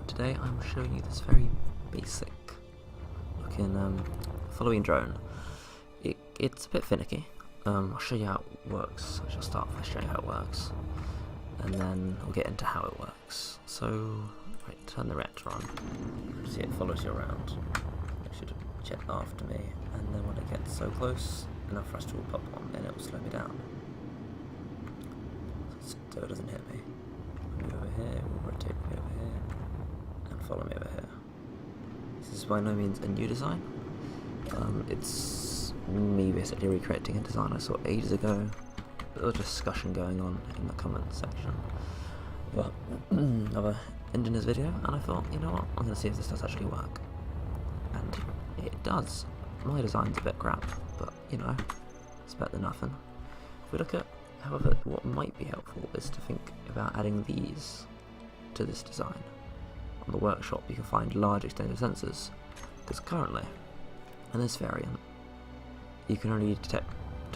Today I'm showing you this very basic looking following drone. It's a bit finicky. I'll show you how it works. I shall start by showing you how it works, and then I'll get into how it works. So, right, turn the reactor on. See, it follows you around. It should jet after me, and then when it gets so close, enough thruster will pop on, and it will slow me down, so it doesn't hit me. Move over here, it will rotate me over here, and follow me over here. This is by no means a new design. It's me basically recreating a design I saw ages ago. There was a discussion going on in the comments section about another engineer's video, and I thought, you know what, I'm going to see if this does actually work. And it does. My design's a bit crap, but you know, it's better than nothing. If we look at, however, what might be helpful is to think about adding these to this design. On the workshop you can find large extended sensors, because currently, in this variant, you can only detect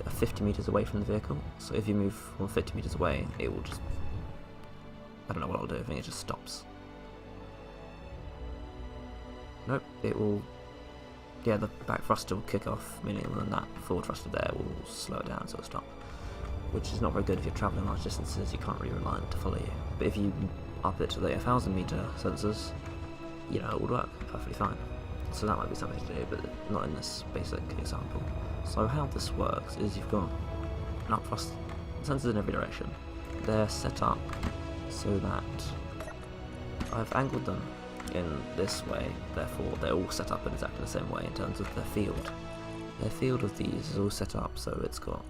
50 meters away from the vehicle, so if you move from 50 meters away, it will just, I don't know what I'll do, I think it just stops. Nope, it will, yeah, the back thruster will kick off, meaning then that forward thruster there will slow it down, so it'll stop. Which is not very good if you're travelling large distances, you can't really rely on it to follow you. But if you up it to the 1000 meter sensors, you know, it would work perfectly fine. So that might be something to do, but not in this basic example. So how this works is you've got an up thrust sensors in every direction. They're set up so that I've angled them in this way, therefore they're all set up in exactly the same way in terms of their field. Their field of these is all set up so it's got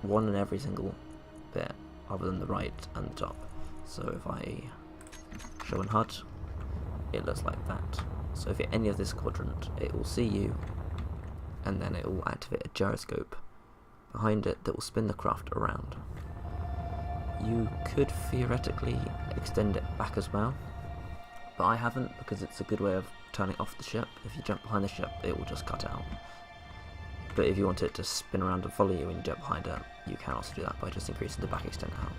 one in every single bit other than the right and the top. So if I show in HUD, it looks like that. So if you're any of this quadrant, it will see you, and then it will activate a gyroscope behind it that will spin the craft around. You could theoretically extend it back as well, but I haven't, because it's a good way of turning off the ship. If you jump behind the ship, it will just cut out. But if you want it to spin around and follow you when you jump behind it, you can also do that by just increasing the back extent out.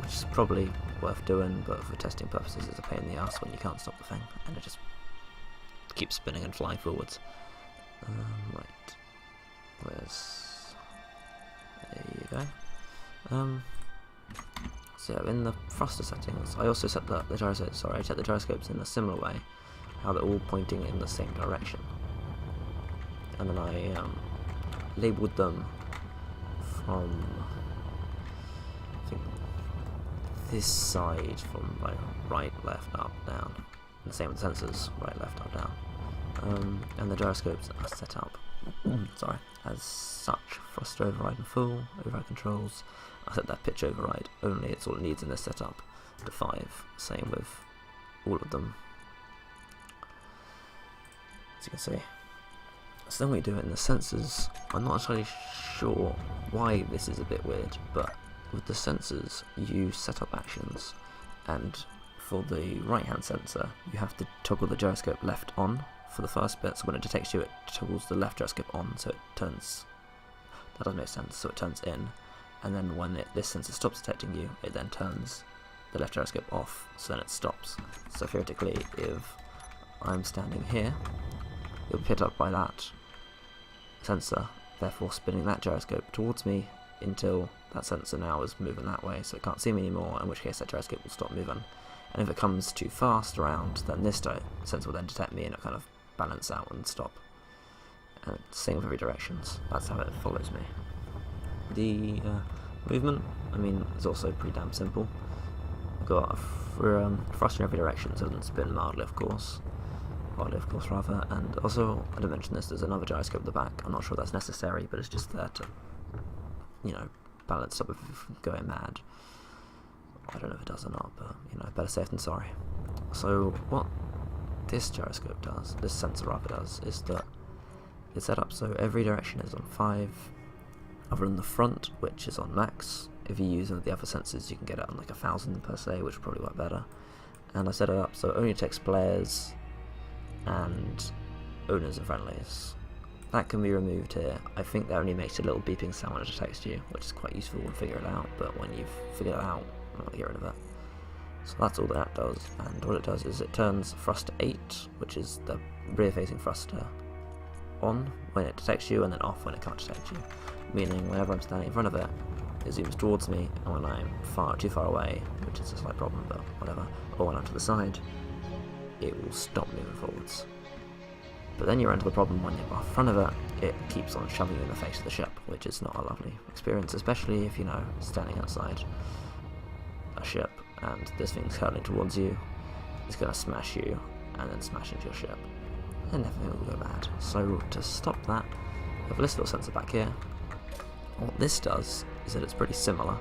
Which is probably worth doing, but for testing purposes it's a pain in the ass when you can't stop the thing and it just keeps spinning and flying forwards. Right, there you go. So in the thruster settings, I also set the gyroscopes. I set the gyroscopes in a similar way, how they're all pointing in the same direction, and then I labelled them from, I think, this side, from like right, left, up, down, and the same with the sensors, right, left, up, down, and the gyroscopes are set up sorry, as such. Thruster override and full override controls, I set that pitch override only, it's all it needs in this setup, to 5, same with all of them, as you can see. So then we do it in the sensors. I'm not entirely sure why this is a bit weird, but with the sensors you set up actions, and for the right hand sensor you have to toggle the gyroscope left on for the first bit, so when it detects you it toggles the left gyroscope on, so it turns, that doesn't make sense, so it turns in, and then when this sensor stops detecting you, it then turns the left gyroscope off, so then it stops. So theoretically, if I'm standing here, it'll be picked up by that sensor, therefore spinning that gyroscope towards me until that sensor now is moving that way, so it can't see me anymore, in which case that gyroscope will stop moving. And if it comes too fast around, then this sensor will then detect me and it'll kind of balance out and stop. And same with every directions, that's how it follows me. The movement, I mean, is also pretty damn simple. I've got a thruster in every direction, so it doesn't spin mildly, of course. Rather, and also, I didn't mention this, there's another gyroscope at the back. I'm not sure that's necessary, but it's just there to, you know, balance up if you're going mad. I don't know if it does or not, but, you know, better safe than sorry. So, what this gyroscope does, this sensor rather does, is that it's set up so every direction is on 5, other than the front, which is on max. If you use the other sensors, you can get it on like 1000 per se, which would probably work better. And I set it up so it only detects players and owners and friendlies. That can be removed here. I think that only makes a little beeping sound when it detects you, which is quite useful when figuring it out, but when you've figured it out, I'm going to get rid of it. So that's all that does, and what it does is it turns thruster 8, which is the rear-facing thruster, on when it detects you, and then off when it can't detect you. Meaning, whenever I'm standing in front of it, it zooms towards me, and when I'm too far away, which is a slight problem, but whatever, or when I'm to the side, it will stop moving forwards. But then you run into the problem when you're in front of it, it keeps on shoving you in the face of the ship, which is not a lovely experience, especially if, you know, standing outside a ship and this thing's hurtling towards you. It's going to smash you and then smash into your ship, and everything will go bad. So to stop that, we have this little sensor back here. What this does is that it's pretty similar,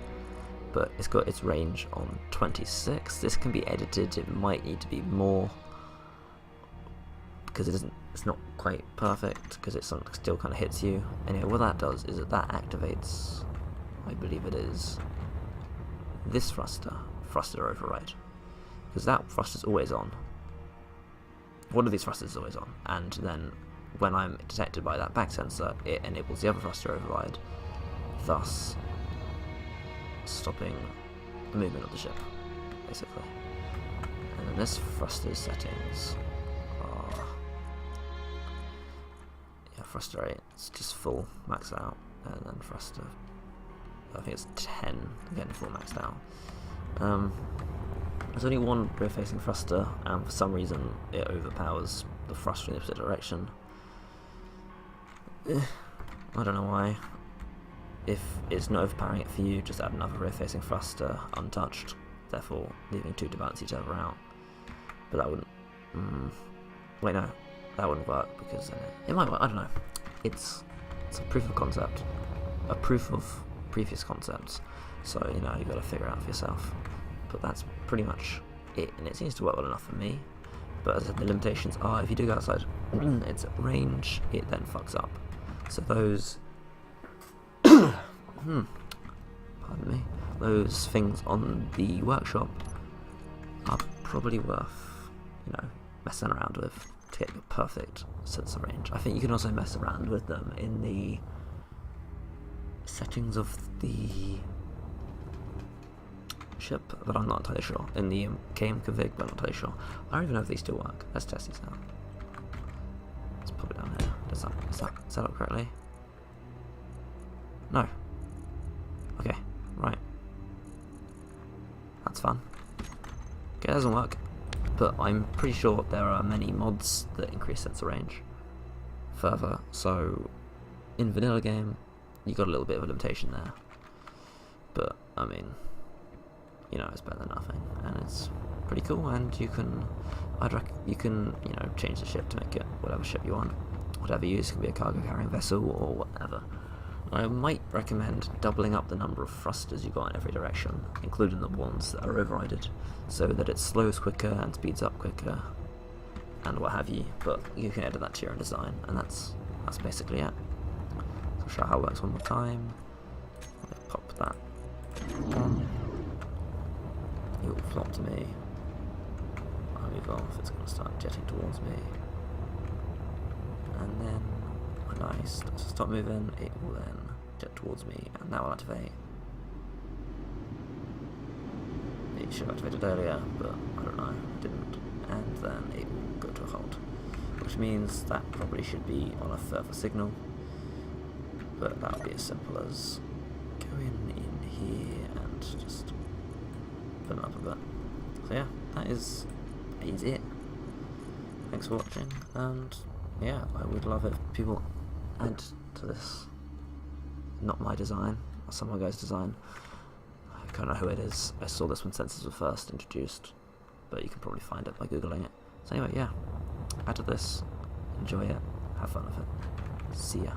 but it's got its range on 26. This can be edited, it might need to be more, because it's not quite perfect, because it still kind of hits you. Anyway, what that does is that activates, I believe it is, this thruster override, because that thruster's always on. One of these thrusters is always on, and then when I'm detected by that back sensor, it enables the other thruster override, thus stopping the movement of the ship, basically. And then this thruster's settings are, yeah, thruster 8, it's just full max out, and then thruster, I think it's 10, again full maxed out. There's only one rear-facing thruster, and for some reason it overpowers the thruster in the opposite direction. I don't know why. If it's not overpowering it for you, just add another rear-facing thruster untouched, therefore leaving two to balance each other out. But that wouldn't... wait, no. That wouldn't work, because it might work, I don't know. It's a proof of concept. A proof of previous concepts. So, you know, you've got to figure it out for yourself. But that's pretty much it, and it seems to work well enough for me. But as I said, the limitations are, if you do go outside its range, it then fucks up. So those... pardon me. Those things on the workshop are probably worth, you know, messing around with to get your perfect sensor range. I think you can also mess around with them in the settings of the ship, but I'm not entirely sure. In the game config, but I'm not entirely sure. I don't even know if these still work. Let's test these out. Let's put it down here. Is that set up correctly? No. Okay, right. That's fun. Okay, that doesn't work, but I'm pretty sure there are many mods that increase sensor range further, so in vanilla game you got a little bit of a limitation there, but I mean, you know, it's better than nothing, and it's pretty cool. And you can, you can, you know, change the ship to make it whatever ship you want, whatever you use. It can be a cargo carrying vessel or whatever. I might recommend doubling up the number of thrusters you got in every direction, including the ones that are overrided, so that it slows quicker and speeds up quicker, and what have you. But you can edit that to your own design, and that's basically it. So I'll show how it works one more time. I'll pop that on. It will flop to me. I'll move off. It's going to start jetting towards me, and then when I stop moving, it will then jet towards me, and that will activate. It should have activated earlier, but I don't know, it didn't. And then it will go to a halt, which means that probably should be on a further signal, but that would be as simple as going in here and just put it up a bit. So yeah, that is it. Thanks for watching, and yeah, I would love it if people add to this. Not my design, or some other guy's design. I don't know who it is. I saw this when sensors were first introduced, but you can probably find it by googling it. So anyway, yeah, add to this, enjoy it, have fun with it. See ya.